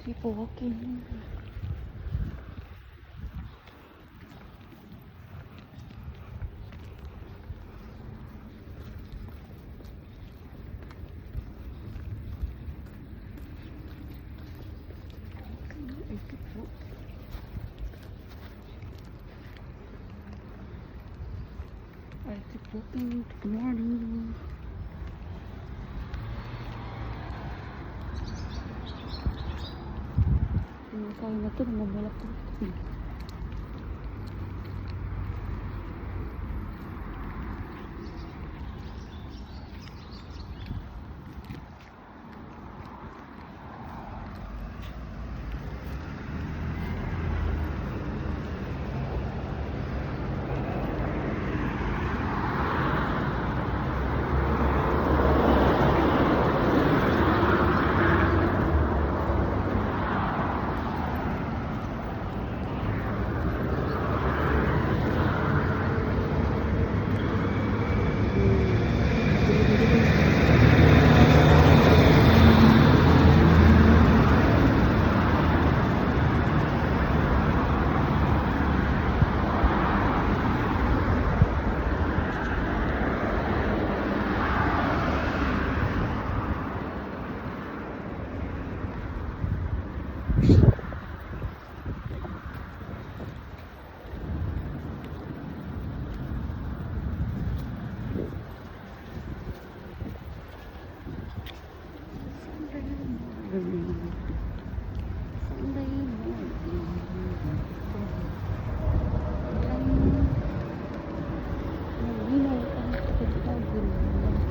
Keep walking. I keep walking. Good morning. Kaya na ito, namamulak ko.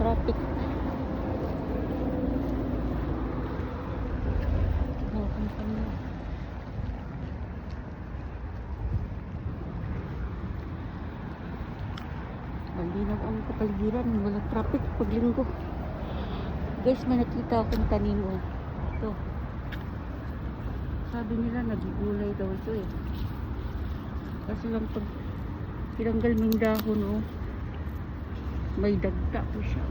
Traffic. Malinaw ang kapaligiran, walang traffic pag linggo. Guys, may nakita akong tanim. Ito. Sabi nila nagigulay daw ito eh. Kasi lang pag tinanggal mo yung dahon, may dagta po siya.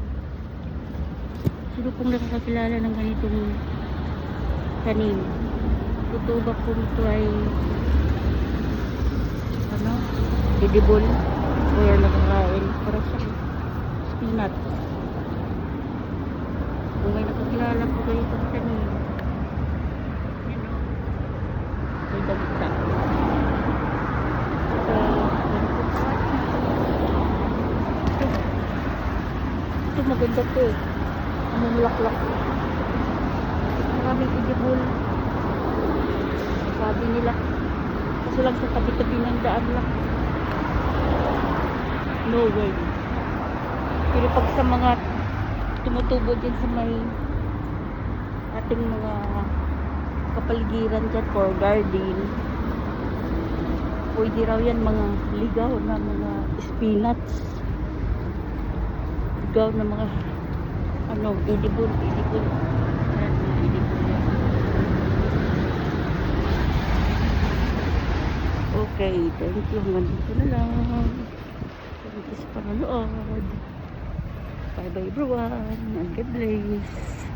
Sino pong nakakakilala ng ganitong tanim? Tutubak po ito ay edible or nakakain para sa spinach. Kung may nakakilala po kayo itong tanim, may dagta. Ito maganda ito eh. Mumulaklak. Maraming edible. Sabi nila. Kasi lang sa tabi-tabi ng daan lang. No way. Pero pag sa mga tumutubo din sa may ating mga kapaligiran dyan for garden, pwede raw yan mga ligaw na mga spinach. Ligaw na mga edible. Okay, thank you. Hanggang dito na lang. Thank you sa panonood. Bye bye everyone. And God bless.